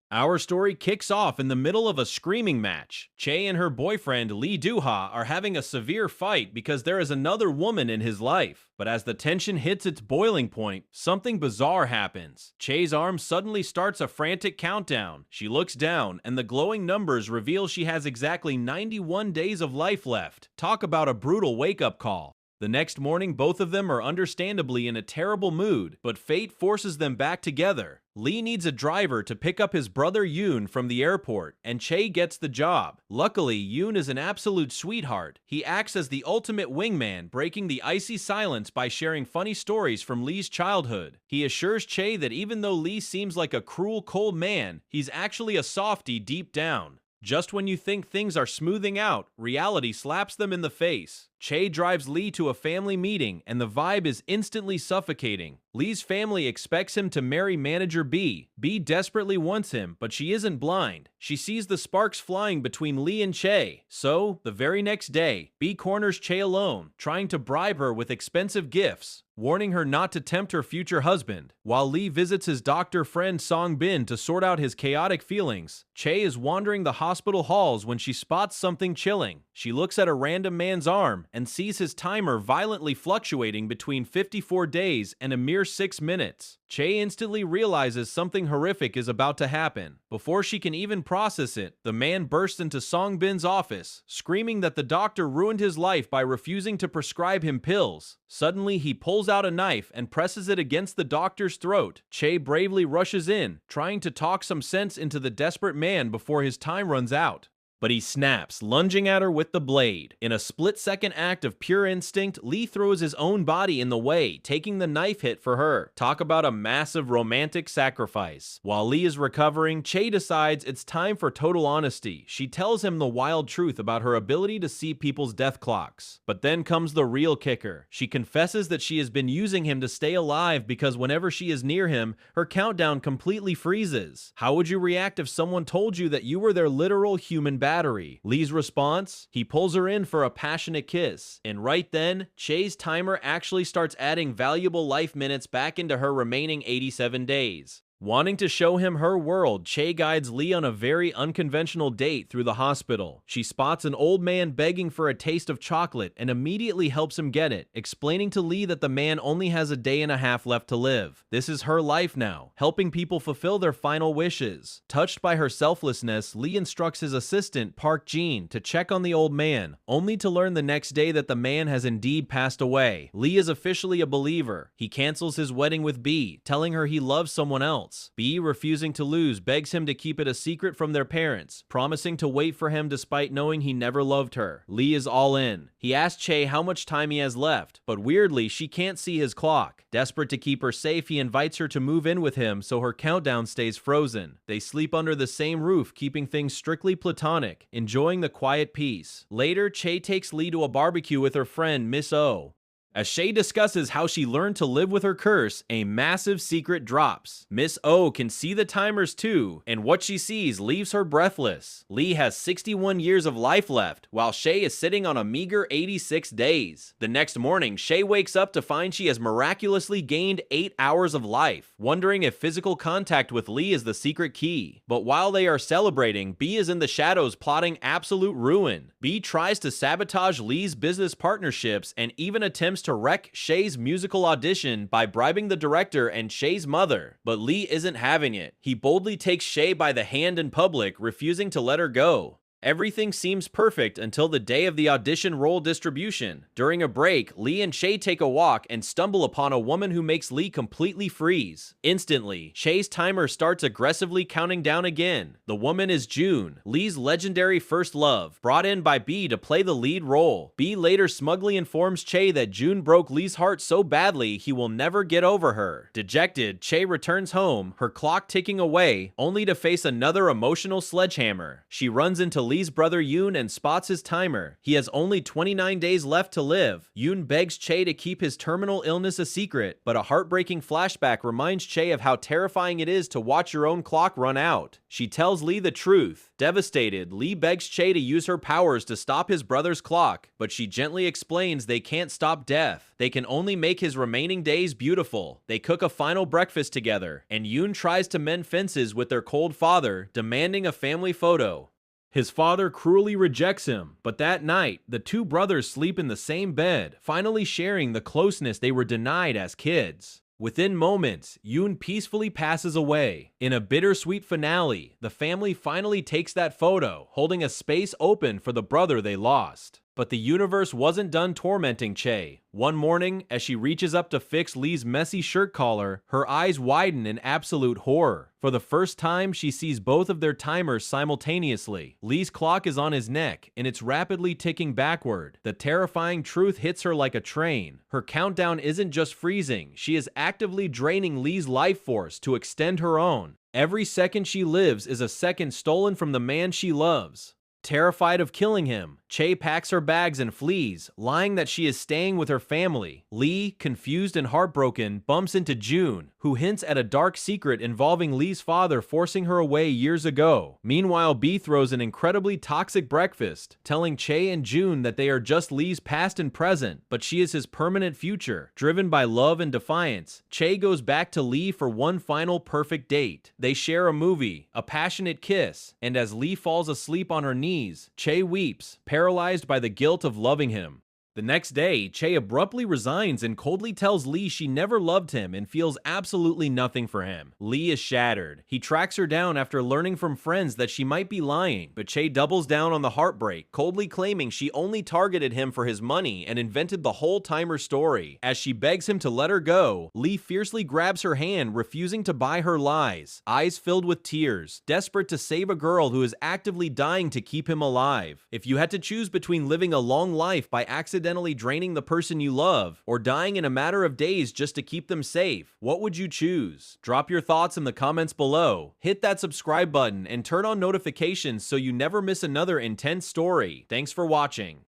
Our story kicks off in the middle of a screaming match. Che and her boyfriend Lee Duha are having a severe fight because there is another woman in his life. But as the tension hits its boiling point, something bizarre happens. Che's arm suddenly starts a frantic countdown. She looks down, and the glowing numbers reveal she has exactly 91 days of life left. Talk about a brutal wake-up call. The next morning, both of them are understandably in a terrible mood, but fate forces them back together. Lee needs a driver to pick up his brother Yoon from the airport, and Che gets the job. Luckily, Yoon is an absolute sweetheart. He acts as the ultimate wingman, breaking the icy silence by sharing funny stories from Lee's childhood. He assures Che that even though Lee seems like a cruel, cold man, he's actually a softie deep down. Just when you think things are smoothing out, reality slaps them in the face. Che drives Lee to a family meeting, and the vibe is instantly suffocating. Lee's family expects him to marry manager B. B desperately wants him, but she isn't blind. She sees the sparks flying between Lee and Che. So, the very next day, B corners Che alone, trying to bribe her with expensive gifts, warning her not to tempt her future husband. While Lee visits his doctor friend Song Bin to sort out his chaotic feelings, Che is wandering the hospital halls when she spots something chilling. She looks at a random man's arm and sees his timer violently fluctuating between 54 days and a mere 6 minutes. Che instantly realizes something horrific is about to happen. Before she can even process it, the man bursts into Song Bin's office, screaming that the doctor ruined his life by refusing to prescribe him pills. Suddenly, he pulls out a knife and presses it against the doctor's throat. Che bravely rushes in, trying to talk some sense into the desperate man before his time runs out. But he snaps, lunging at her with the blade. In a split-second act of pure instinct, Lee throws his own body in the way, taking the knife hit for her. Talk about a massive romantic sacrifice. While Lee is recovering, Che decides it's time for total honesty. She tells him the wild truth about her ability to see people's death clocks. But then comes the real kicker. She confesses that she has been using him to stay alive because whenever she is near him, her countdown completely freezes. How would you react if someone told you that you were their literal human battery? Lee's response? He pulls her in for a passionate kiss. And right then, Che's timer actually starts adding valuable life minutes back into her remaining 87 days. Wanting to show him her world, Che guides Lee on a very unconventional date through the hospital. She spots an old man begging for a taste of chocolate and immediately helps him get it, explaining to Lee that the man only has a day and a half left to live. This is her life now, helping people fulfill their final wishes. Touched by her selflessness, Lee instructs his assistant, Park Jin, to check on the old man, only to learn the next day that the man has indeed passed away. Lee is officially a believer. He cancels his wedding with B, telling her he loves someone else. B, refusing to lose, begs him to keep it a secret from their parents, promising to wait for him despite knowing he never loved her. Lee is all in. He asks Che how much time he has left, but weirdly, she can't see his clock. Desperate to keep her safe, he invites her to move in with him so her countdown stays frozen. They sleep under the same roof, keeping things strictly platonic, enjoying the quiet peace. Later, Che takes Lee to a barbecue with her friend, Miss O. As Che discusses how she learned to live with her curse, a massive secret drops. Miss O can see the timers too, and what she sees leaves her breathless. Lee has 61 years of life left, while Che is sitting on a meager 86 days. The next morning, Che wakes up to find she has miraculously gained 8 hours of life, wondering if physical contact with Lee is the secret key. But while they are celebrating, B is in the shadows plotting absolute ruin. B tries to sabotage Lee's business partnerships and even attempts to wreck Che's musical audition by bribing the director and Che's mother. But Lee isn't having it. He boldly takes Che by the hand in public, refusing to let her go. Everything seems perfect until the day of the audition role distribution. During a break, Lee and Che take a walk and stumble upon a woman who makes Lee completely freeze. Instantly, Che's timer starts aggressively counting down again. The woman is June, Lee's legendary first love, brought in by B to play the lead role. B later smugly informs Che that June broke Lee's heart so badly he will never get over her. Dejected, Che returns home, her clock ticking away, only to face another emotional sledgehammer. She runs into Lee's Lee's brother Yoon and spots his timer. He has only 29 days left to live. Yoon begs Chae to keep his terminal illness a secret, but a heartbreaking flashback reminds Chae of how terrifying it is to watch your own clock run out. She tells Lee the truth. Devastated, Lee begs Chae to use her powers to stop his brother's clock, but she gently explains they can't stop death. They can only make his remaining days beautiful. They cook a final breakfast together, and Yoon tries to mend fences with their cold father, demanding a family photo. His father cruelly rejects him, but that night, the two brothers sleep in the same bed, finally sharing the closeness they were denied as kids. Within moments, Yoon peacefully passes away. In a bittersweet finale, the family finally takes that photo, holding a space open for the brother they lost. But the universe wasn't done tormenting Chae. One morning, as she reaches up to fix Lee's messy shirt collar, her eyes widen in absolute horror. For the first time, she sees both of their timers simultaneously. Lee's clock is on his neck, and it's rapidly ticking backward. The terrifying truth hits her like a train. Her countdown isn't just freezing, she is actively draining Lee's life force to extend her own. Every second she lives is a second stolen from the man she loves. Terrified of killing him, Chae packs her bags and flees, lying that she is staying with her family. Lee, confused and heartbroken, bumps into June, who hints at a dark secret involving Lee's father forcing her away years ago. Meanwhile, B throws an incredibly toxic breakfast, telling Chae and June that they are just Lee's past and present, but she is his permanent future. Driven by love and defiance, Chae goes back to Lee for one final perfect date. They share a movie, a passionate kiss, and as Lee falls asleep on her knees, Chae weeps, paralyzed by the guilt of loving him. The next day, Chae abruptly resigns and coldly tells Lee she never loved him and feels absolutely nothing for him. Lee is shattered. He tracks her down after learning from friends that she might be lying, but Chae doubles down on the heartbreak, coldly claiming she only targeted him for his money and invented the whole timer story. As she begs him to let her go, Lee fiercely grabs her hand, refusing to buy her lies, eyes filled with tears, desperate to save a girl who is actively dying to keep him alive. If you had to choose between living a long life by accidentally draining the person you love, or dying in a matter of days just to keep them safe, what would you choose? Drop your thoughts in the comments below. Hit that subscribe button and turn on notifications so you never miss another intense story. Thanks for watching.